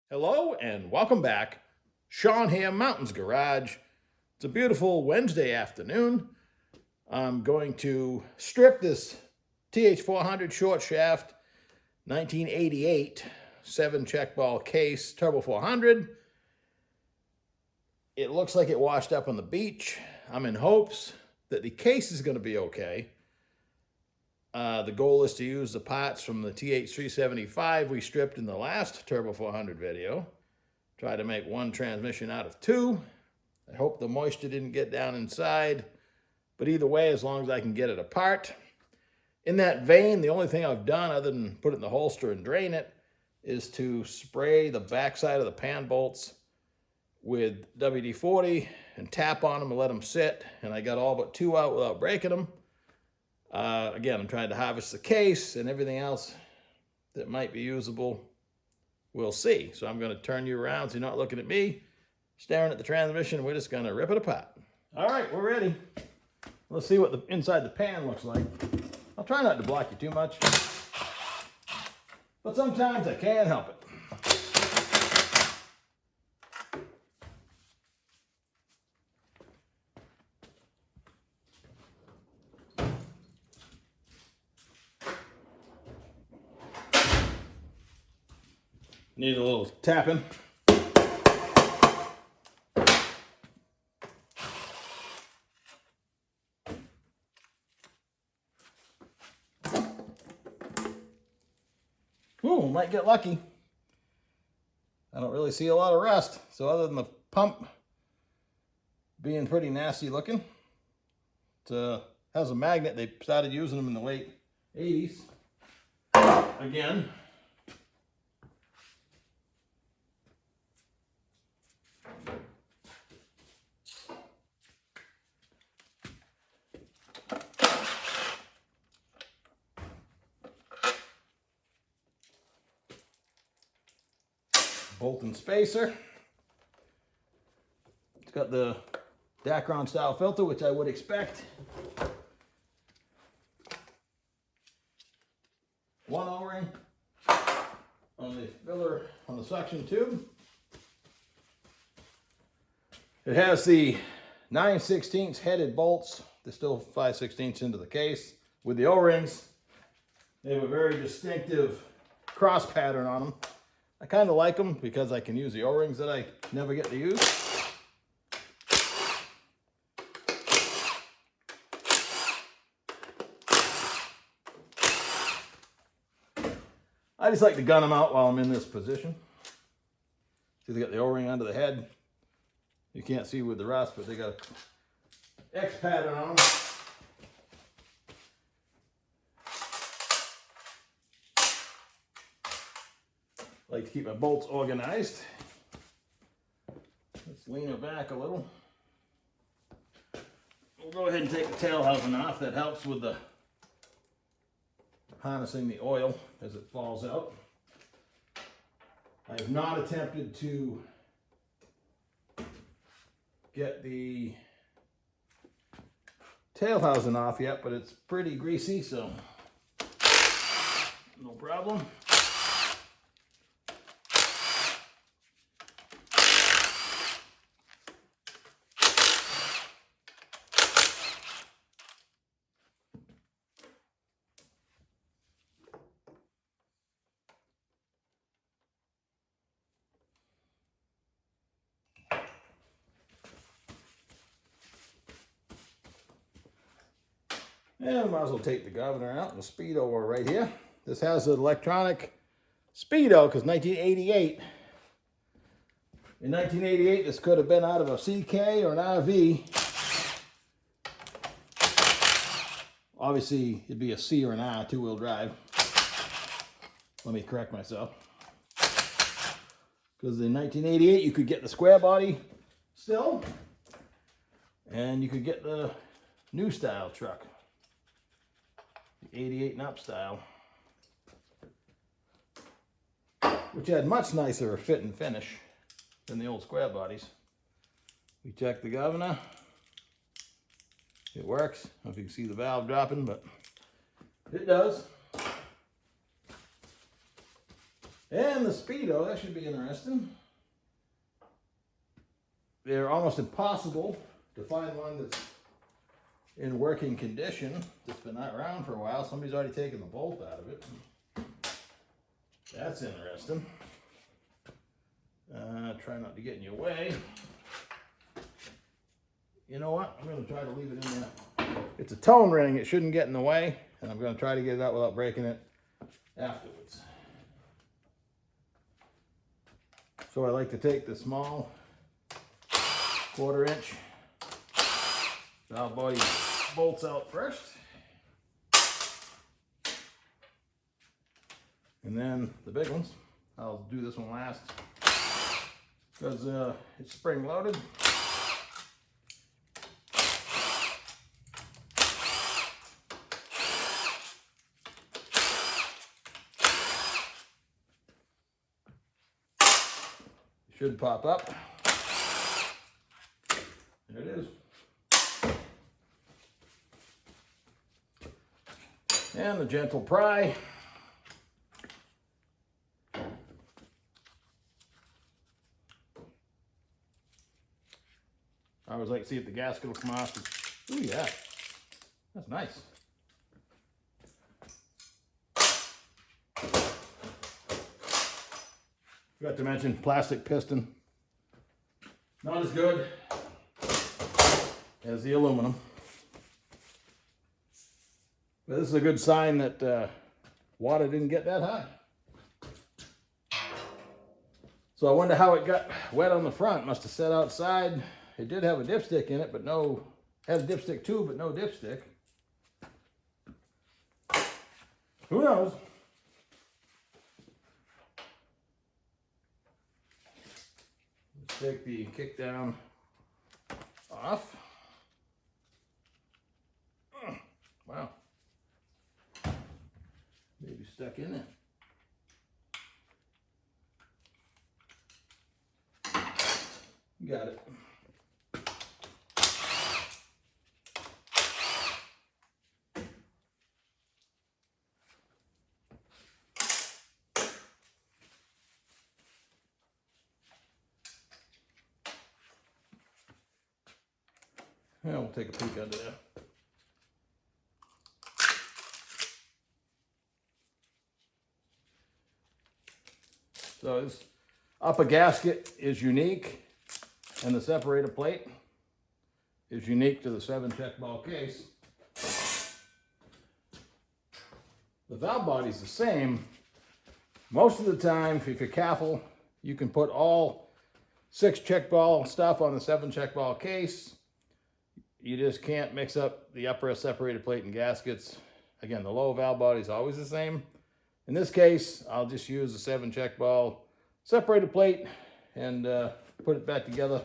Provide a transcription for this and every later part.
Hello and welcome back. Sean here, Mountains Garage. It's a beautiful Wednesday afternoon. I'm going to strip this TH400 short shaft 1988 7 check ball case Turbo 400. It looks like it washed up on the beach. I'm in hopes that the case is going to be okay. The goal is to use the parts from the TH375 we stripped in the last Turbo 400 video. Try to make one transmission out of two. I hope the moisture didn't get down inside, but either way, as long as I can get it apart. In that vein, the only thing I've done other than put it in the holster and drain it is to spray the backside of the pan bolts with WD-40 and tap on them and let them sit, and I got all but two out without breaking them. Again, I'm trying to harvest the case, and everything else that might be usable, we'll see. So I'm going to turn you around so you're not looking at me, staring at the transmission. We're just going to rip it apart. All right, we're ready. Let's see what the inside the pan looks like. I'll try not to block you too much, but sometimes I can't help it. Need a little tapping. Ooh, might get lucky. I don't really see a lot of rust. So other than the pump being pretty nasty looking, it has a magnet. They started using them in the late 80s. Again. Bolt and spacer. It's got the Dacron style filter, which I would expect. One O-ring on the filler on the suction tube. It has the 9/16 headed bolts. They're still 5/16 into the case with the O-rings. They have a very distinctive cross pattern on them. I kind of like them because I can use the O-rings that I never get to use. I just like to gun them out while I'm in this position. See, they got the O-ring under the head. You can't see with the rust, but they got an X pattern on them. I like to keep my bolts organized. Let's lean her back a little. We'll go ahead and take the tail housing off. That helps with the harnessing the oil as it falls out. I have not attempted to get the tail housing off yet, but it's pretty greasy, so no problem. And I might as well take the governor out and the speedo are right here. This has an electronic speedo because 1988. In 1988, this could have been out of a CK or an RV. Obviously, it'd be a C or an R, two-wheel drive. Let me correct myself. Because in 1988, you could get the square body still, and you could get the new style truck. 88 and up style, which had much nicer fit and finish than the old square bodies. We checked the governor. It works. I don't know if you can see the valve dropping, but it does. And the speedo, that should be interesting. They're almost impossible to find one that's in working condition, that's been around for a while. Somebody's already taken the bolt out of it. That's interesting. Try not to get in your way. You know what? I'm going to try to leave it in there. It's a tone ring. It shouldn't get in the way. And I'm going to try to get it out without breaking it afterwards. So I like to take the small 1/4 inch valve body bolts out first. And then the big ones. I'll do this one last because it's spring loaded. Should pop up. There it is. And the gentle pry. I always like to see if the gasket will come off. Ooh, yeah. That's nice. Forgot to mention plastic piston. Not as good as the aluminum. But this is a good sign that water didn't get that high. So I wonder how it got wet on the front. Must have set outside. It did have a dipstick in it, but no, had a dipstick too, but no dipstick. Who knows? Let's take the kick down off. Wow. Maybe stuck in there. Got it. Yeah, we'll take a peek under there. So this upper gasket is unique, and the separator plate is unique to the 7 check ball case. The valve body's the same. Most of the time, if you're careful, you can put all 6 check ball stuff on the 7 check ball case. You just can't mix up the upper separator plate and gaskets. Again, the lower valve body is always the same. In this case, I'll just use the 7 check ball separator plate and put it back together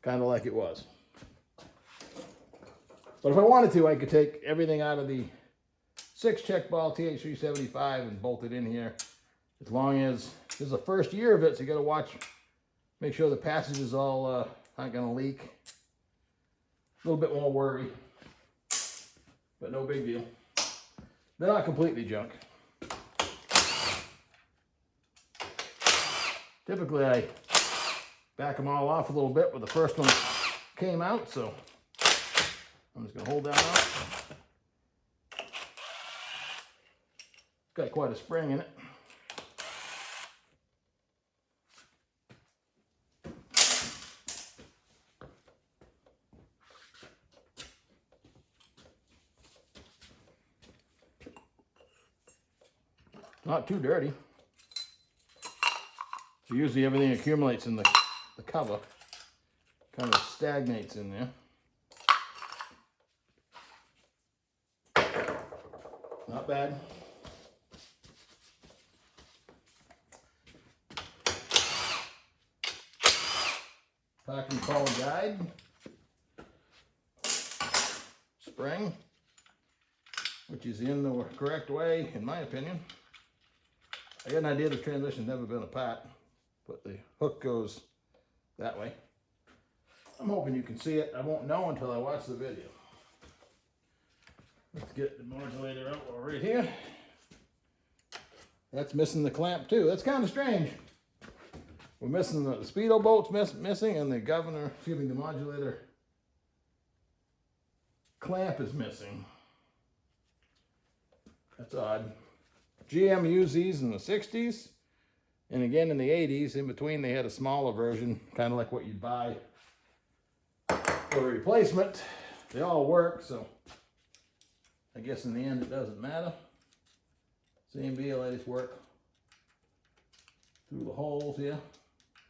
kind of like it was. But if I wanted to, I could take everything out of the 6 check ball TH375 and bolt it in here. As long as this is the first year of it, so you got to watch, make sure the passages all aren't going to leak. A little bit more worry, but no big deal. They're not completely junk. Typically, I back them all off a little bit, but the first one came out, so I'm just going to hold that out. Got quite a spring in it. Not too dirty. So usually everything accumulates in the cover. Kind of stagnates in there. Not bad. Packing collar guide. Spring, which is in the correct way, in my opinion. I got an idea the transmission's never been apart, but the hook goes that way. I'm hoping you can see it. I won't know until I watch the video. Let's get the modulator out while we're right here. That's missing the clamp too. That's kind of strange. We're missing the speedo bolts missing, and the governor, excuse me, the modulator clamp is missing. That's odd. GM used these in the 60s, and again in the 80s. In between, they had a smaller version, kind of like what you'd buy for a replacement. They all work, so I guess in the end it doesn't matter. Same deal, I just work through the holes here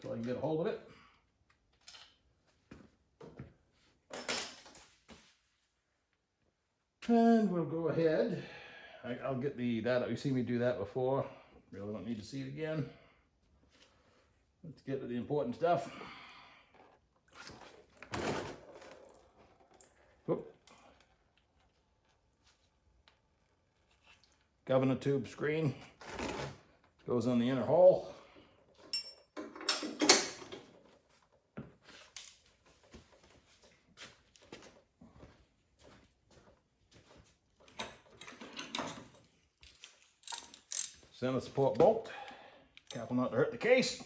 so I can get a hold of it. And we'll go ahead. I'll get that. You see me do that before. Really don't need to see it again. Let's get to the important stuff. Whoop. Governor tube screen goes on the inner hole. Center support bolt. Careful not to hurt the case.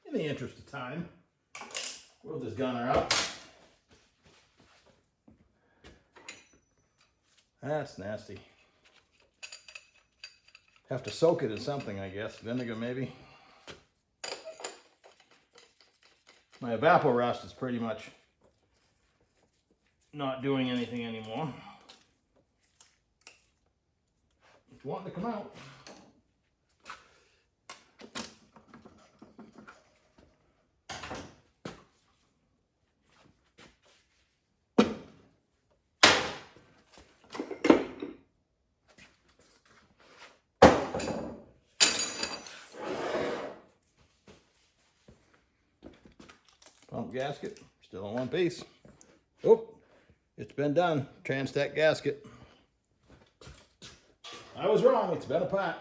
In the interest of time, we'll just gunner out. That's nasty. Have to soak it in something, I guess. Vinegar, maybe. My evaporust is pretty much not doing anything anymore. It's wanting to come out. Pump gasket, still in one piece. Oh, it's been done. Transtech gasket. I was wrong, it's been apart.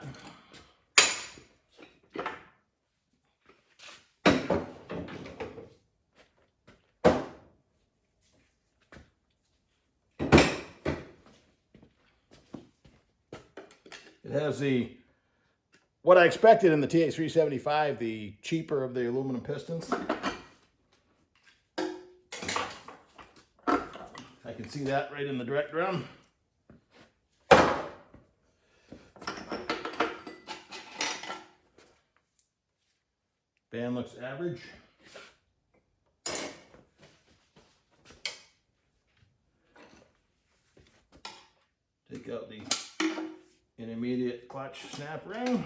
It has what I expected in the TH375, the cheaper of the aluminum pistons. I can see that right in the direct drum. Band looks average. Take out the intermediate clutch snap ring.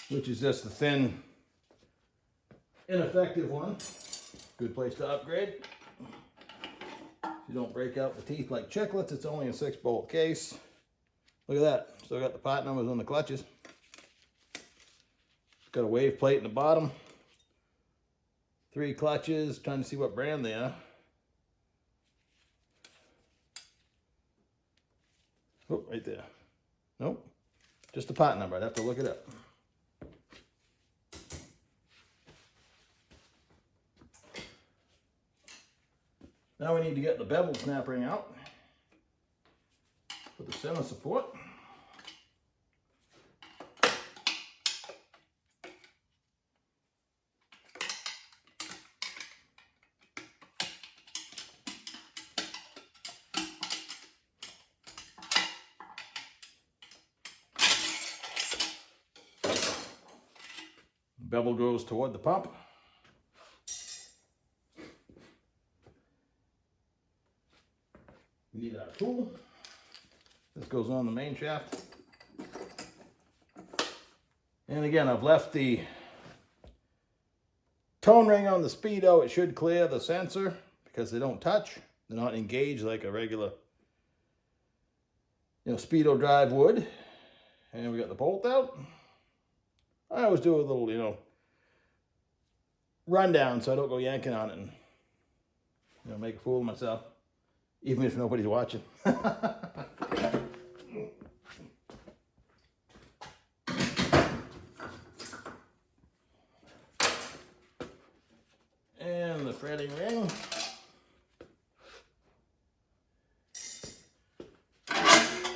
Which is just the thin, ineffective one. Good place to upgrade. If you don't break out the teeth like chiclets, it's only a 6-bolt case. Look at that. Still got the part numbers on the clutches. Got a wave plate in the bottom. 3 clutches. Trying to see what brand they are. Oh, right there. Nope. Just the part number. I'd have to look it up. Now we need to get the bevel snap ring out for the center support. The bevel goes toward the pump. We need our tool. This goes on the main shaft. And again, I've left the tone ring on the speedo. It should clear the sensor because they don't touch. They're not engaged like a regular, speedo drive would. And we got the bolt out. I always do a little, rundown so I don't go yanking on it and, make a fool of myself. Even if nobody's watching. threading ring.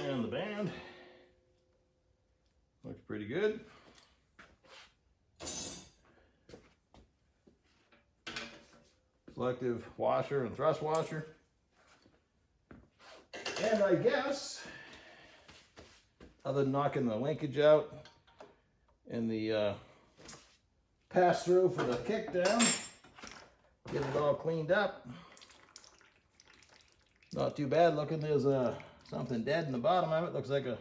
And the band. Looks pretty good. Selective washer and thrust washer. And I guess, other than knocking the linkage out and the pass through for the kick down, get it all cleaned up. Not too bad looking. There's something dead in the bottom of it. Looks like a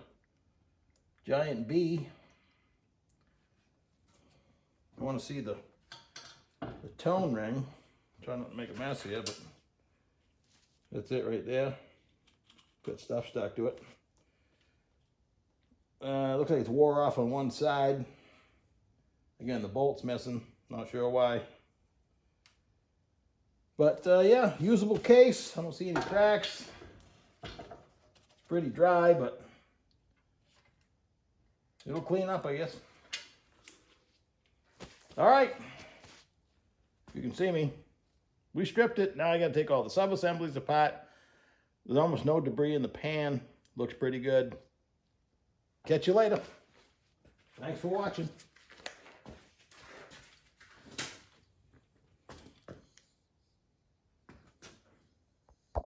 giant bee. I want to see the tone ring. Try not to make a mess here, but that's it right there. Got stuff stuck to it. Looks like it's wore off on one side. Again, the bolt's missing. Not sure why. But yeah, usable case. I don't see any cracks. It's pretty dry, but it'll clean up, I guess. All right. You can see me. We stripped it. Now I got to take all the sub-assemblies apart. There's almost no debris in the pan. Looks pretty good. Catch you later. Thanks for watching.